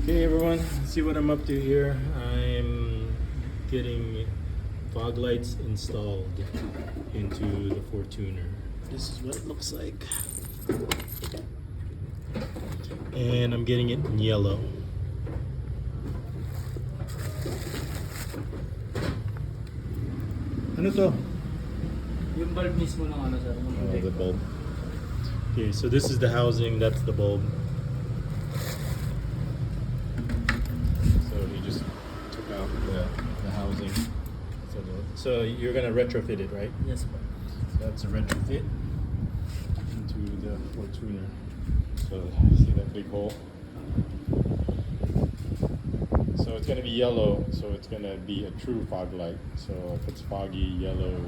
Okay everyone, let's see what I'm up to here. I'm getting fog lights installed into the Fortuner. This is what it looks like. And I'm getting it in yellow. Ano to? Yung bulb mismo ng ano sir, ng Oh, projector. the bulb. Okay, so this is the housing, that's the bulb. So he just took out the housing. So you're gonna retrofit it, right? Yes po. So that's a retrofit into the Fortuner. So see that big hole? So it's gonna be yellow, so it's gonna be a true fog light. So if it's foggy, yellow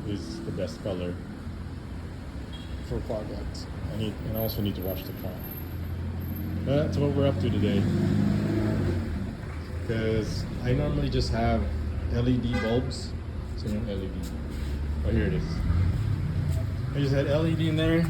is the best color for fog lights. I also need to wash the car. That's what we're up to today. Because I normally just have LED bulbs. So LED. Oh, here it is. I just had LED in there.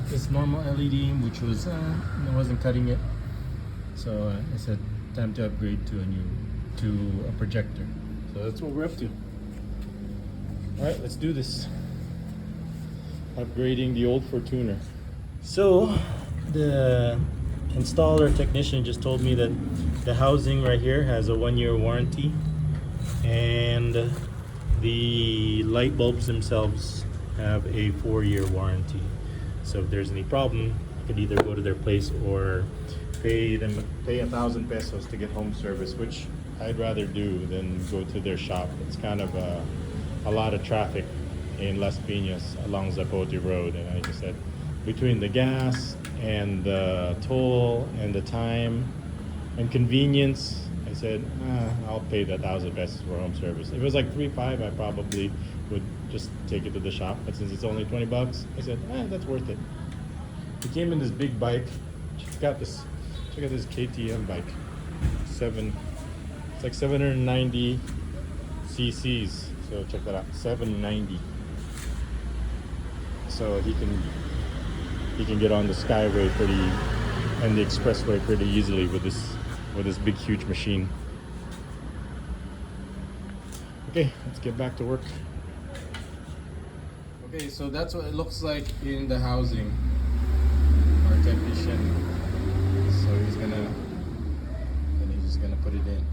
This normal LED, which was I wasn't cutting it. So I said, time to upgrade to a projector. So that's what we're up to. All right, let's do this. Upgrading the old Fortuner. So the installer technician just told me that the housing right here has a 1-year warranty, and the light bulbs themselves have a 4-year warranty. So if there's any problem, I could either go to their place or pay 1,000 pesos to get home service, which I'd rather do than go to their shop. It's kind of a lot of traffic in Las Piñas along Zapote Road, and I just said between the gas and the toll and the time and convenience, I said I'll pay the 1,000 pesos for home service. If it was like 3-5, I probably would just take it to the shop, but since it's only 20 bucks, I said that's worth it. He came in this big bike. Check out this KTM bike. It's like 790 cc's. So check that out, 790. So he can get on the skyway and the expressway pretty easily with this big huge machine. Okay, let's get back to work. Okay, so that's what it looks like in the housing. Our technician. So he's just gonna put it in.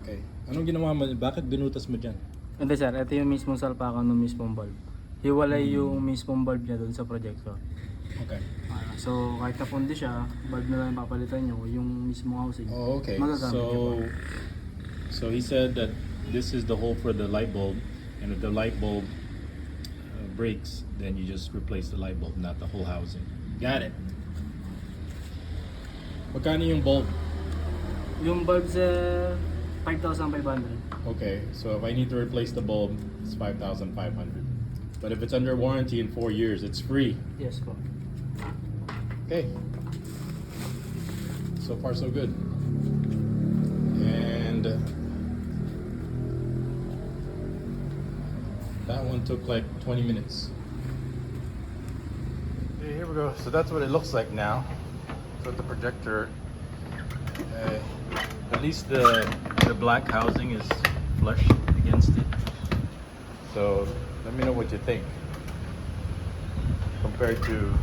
Okay. Anong ginawa mo? Bakit binutas mo dyan? Hindi sir, ito yung mismong salpakan ng mismong bulb. Hiwalay yung mismong bulb niya doon sa projector. Okay. So kahit napundi siya, bulb na lang papalitan nyo, yung mismong housing. Oh, okay. Magagamit nyo po. So he said that this is the hole for the light bulb, and if the light bulb breaks, then you just replace the light bulb, not the whole housing. Got it. Magkano yung bulb? Yung bulb sir, 5,500. Okay, so if I need to replace the bulb, it's 5,500. But if it's under warranty in 4 years, it's free. Yes po. Okay. So far, so good. And that one took like 20 minutes. Okay, here we go. So that's what it looks like now. So the projector, at least the black housing is flush against it. So let me know what you think compared to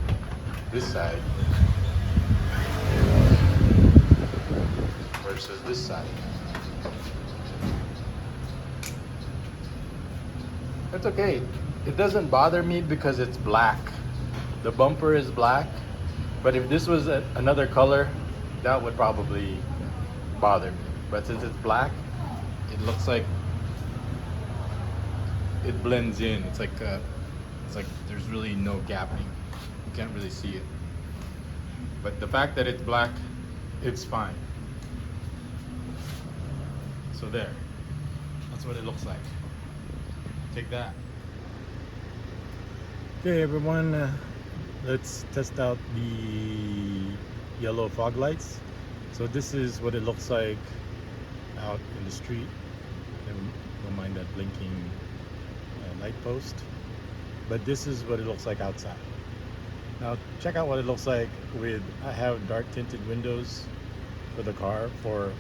this side versus this side. It's okay. It doesn't bother me because it's black. The bumper is black, but if this was another color, that would probably bother me. But since it's black, it looks like it blends in. It's like there's really no gapping. You can't really see it. But the fact that it's black, it's fine. So there. That's what it looks like. Take that. Okay, everyone. Let's test out the yellow fog lights. So this is what it looks like out in the street. Don't mind that blinking light post. But this is what it looks like outside. Now check out what it looks like with, I have dark tinted windows for the car for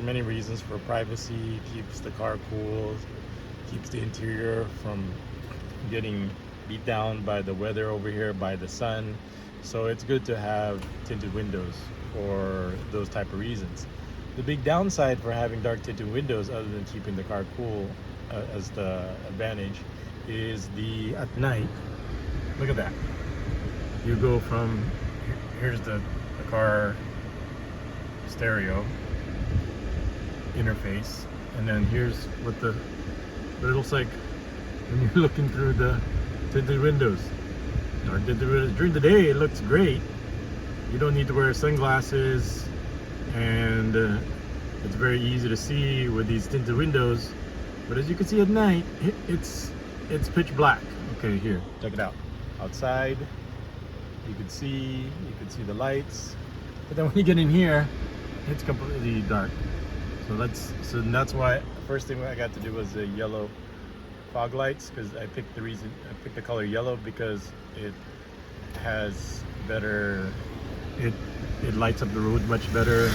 many reasons. For privacy, keeps the car cool, keeps the interior from getting beat down by the weather over here, by the sun. So it's good to have tinted windows for those type of reasons. The big downside for having dark tinted windows, other than keeping the car cool as the advantage, is at night. Look at that. You go from, here's the car stereo interface, and then here's what it looks like when you're looking through the tinted windows. Dark tinted windows. During the day it looks great. You don't need to wear sunglasses, and it's very easy to see with these tinted windows. But as you can see at night, it's pitch black. Okay, here, check it out. Outside, you can see the lights, but then when you get in here, it's completely dark. So that's why first thing I got to do was the yellow fog lights, because I picked the color yellow because it has better, it lights up the road much better,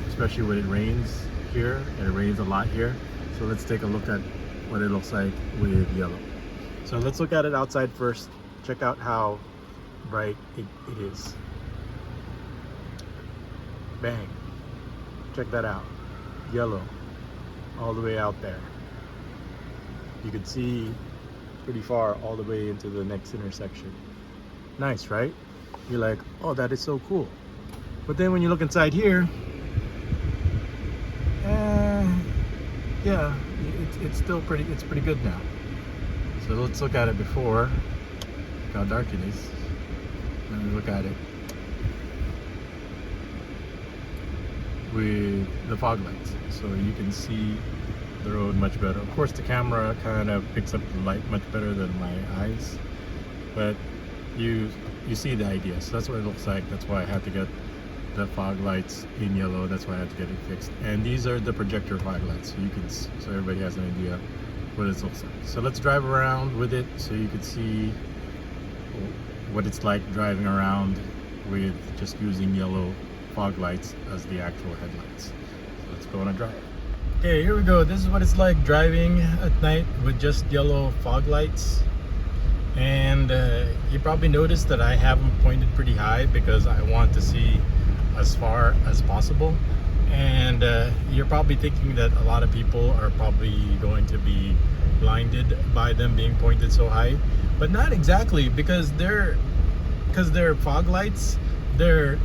especially when it rains here, and it rains a lot here. So let's take a look at what it looks like with yellow. So let's look at it outside first. Check out how bright it is. Bang. Check that out. Yellow all the way out there. You can see pretty far all the way into the next intersection. Nice, right? You're like, oh, that is so cool. But then when you look inside here, yeah, it's still pretty good now. So let's look at it before. Look how dark it is. And look at it with the fog lights, so you can see the road much better. Of course, the camera kind of picks up the light much better than my eyes, but you see the idea. So that's what it looks like. That's why I had to get the fog lights in yellow. That's why I had to get it fixed. And these are the projector fog lights, so you can, so everybody has an idea what it looks like. So let's drive around with it so you can see what it's like driving around with just using yellow fog lights as the actual headlights. So let's go on a drive. Okay, here we go. This is what it's like driving at night with just yellow fog lights. And you probably noticed that I have them pointed pretty high because I want to see as far as possible. And you're probably thinking that a lot of people are probably going to be blinded by them being pointed so high, but not exactly, because they're fog lights. They're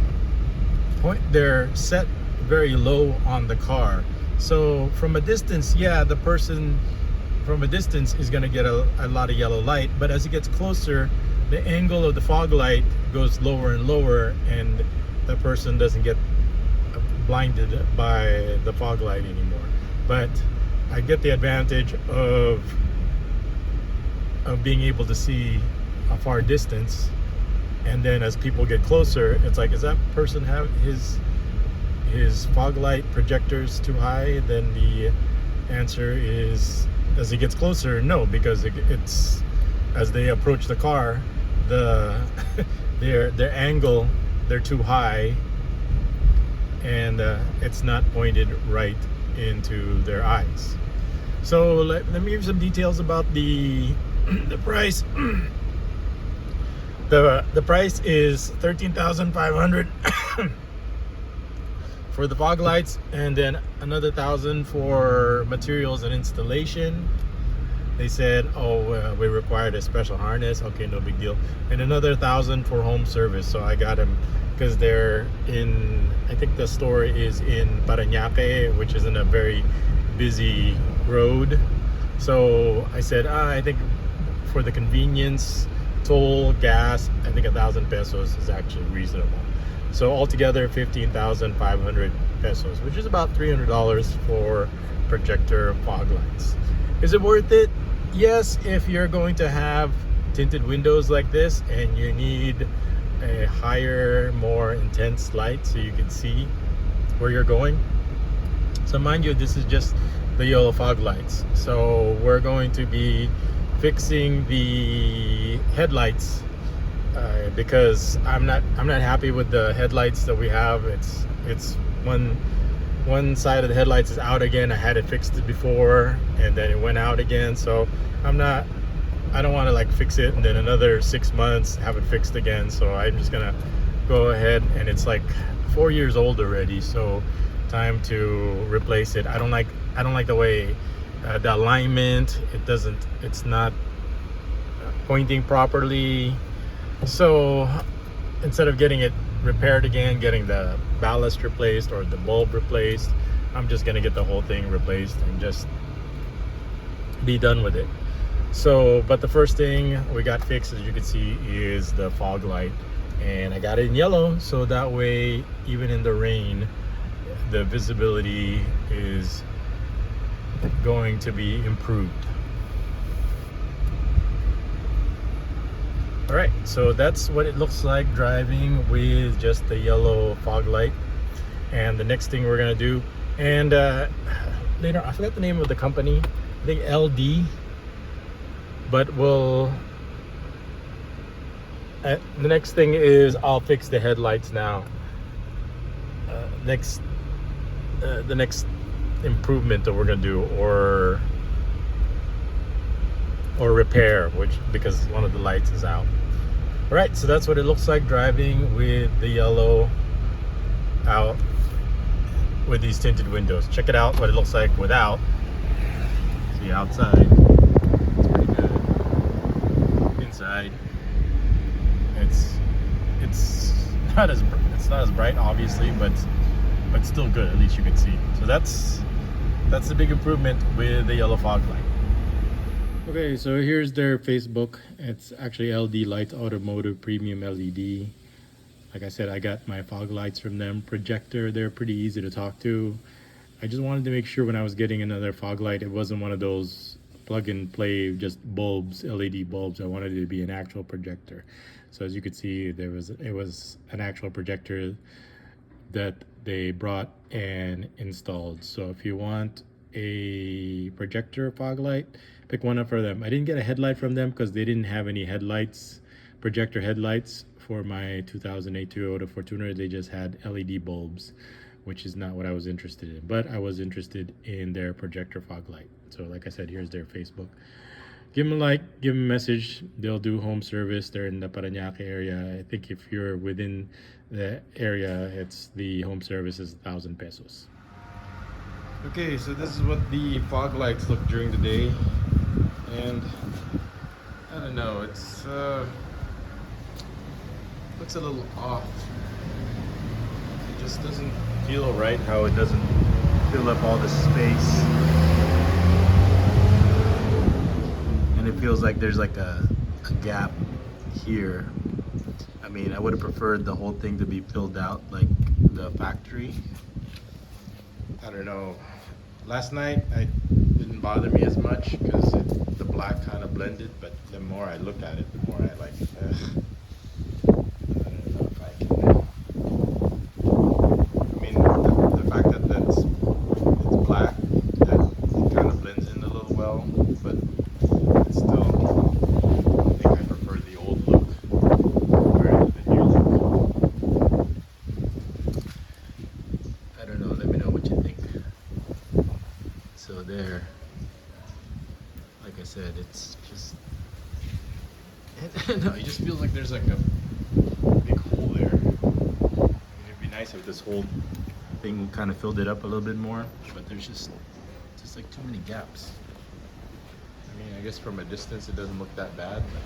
set very low on the car, so from a distance, yeah, the person from a distance is going to get a lot of yellow light, but as it gets closer, the angle of the fog light goes lower and lower, and the person doesn't get blinded by the fog light anymore. But I get the advantage of being able to see a far distance, and then as people get closer, it's like, is that person have his fog light projectors too high? Then the answer is, as it gets closer, no, because it's as they approach the car, their angle, they're too high, and it's not pointed right into their eyes. So let me give you some details about the price. The price is $13,500 for the fog lights, and then another $1,000 for materials and installation. They said, oh, we required a special harness. Okay, no big deal. And another $1,000 for home service. So I got them because they're in, I think the store is in Parañaque, which isn't a very busy road. So I said, I think for the convenience, toll, gas, I think 1,000 pesos is actually reasonable. So altogether 15,500 pesos, which is about $300 for projector fog lights. Is it worth it? Yes, if you're going to have tinted windows like this and you need a higher, more intense light so you can see where you're going. So mind you, this is just the yellow fog lights. So we're going to be fixing the headlights because I'm not happy with the headlights that we have. It's one side of the headlights is out again. I had it fixed before, and then it went out again. So I don't want to like fix it and then another 6 months have it fixed again. So I'm just gonna go ahead, and it's like 4 years old already. So time to replace it. I don't like the way the alignment. It's not pointing properly. So instead of getting it repaired again, getting the ballast replaced or the bulb replaced, I'm just gonna get the whole thing replaced and just be done with it. So, but the first thing we got fixed, as you can see, is the fog light, and I got it in yellow, so that way even in the rain the visibility is going to be improved. All right, so that's what it looks like driving with just the yellow fog light. And the next thing we're gonna do, and later, I forgot the name of the company, I think LD, but the next thing is I'll fix the headlights now. The next improvement that we're gonna do, or repair, because one of the lights is out. All right, so that's what it looks like driving with the yellow out with these tinted windows. Check it out, what it looks like without. See outside, it's pretty good. Inside, it's not as bright, obviously, but still good. At least you can see. So that's the big improvement with the yellow fog light. Okay, so here's their Facebook. It's actually LD Lights Automotive Premium LED. Like I said, I got my fog lights from them. Projector, they're pretty easy to talk to. I just wanted to make sure when I was getting another fog light, it wasn't one of those plug and play just bulbs, LED bulbs. I wanted it to be an actual projector. So as you could see, it was an actual projector that they brought and installed. So if you want a projector fog light, pick one up for them. I didn't get a headlight from them because they didn't have any headlights, projector headlights for my 2008 Toyota Fortuner. They just had LED bulbs, which is not what I was interested in, but I was interested in their projector fog light. So like I said, here's their Facebook. Give them a like, give them a message. They'll do home service. They're in the Parañaque area. I think if you're within the area, it's the home service is 1,000 pesos. Okay, so this is what the fog lights look during the day, and I don't know, it's looks a little off. It just doesn't feel right how it doesn't fill up all the space, and it feels like there's like a gap here. I mean, I would have preferred the whole thing to be filled out like the factory. I don't know. Last night it didn't bother me as much because the black kind of blended, but the more I look at it, the more I like, I don't know if I can. I mean, the fact that it's black, that it kind of blends in a little well, but it's still, I think I prefer the old look compared to the new look. I don't know, let me know what you think. So there, like I said, it's just, no, it just feels like there's like a big hole there. I mean, it'd be nice if this whole thing kind of filled it up a little bit more, but there's just like too many gaps. I mean, I guess from a distance it doesn't look that bad, but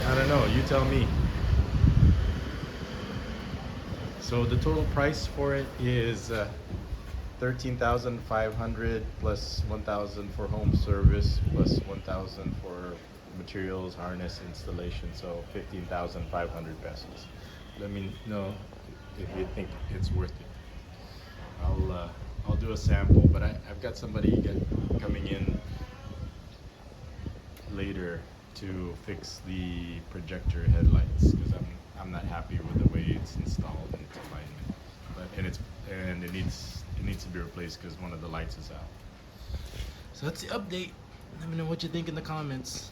I don't know, you tell me. So the total price for it is 13,500 plus 1,000 for home service plus 1,000 for materials, harness, installation. So 15,500 pesos. Let me know if you think it's worth it. I'll do a sample, but I've got somebody coming in later to fix the projector headlights because I'm not happy with the way it's installed and its alignment. But it needs to be replaced because one of the lights is out. So that's the update. Let me know what you think in the comments.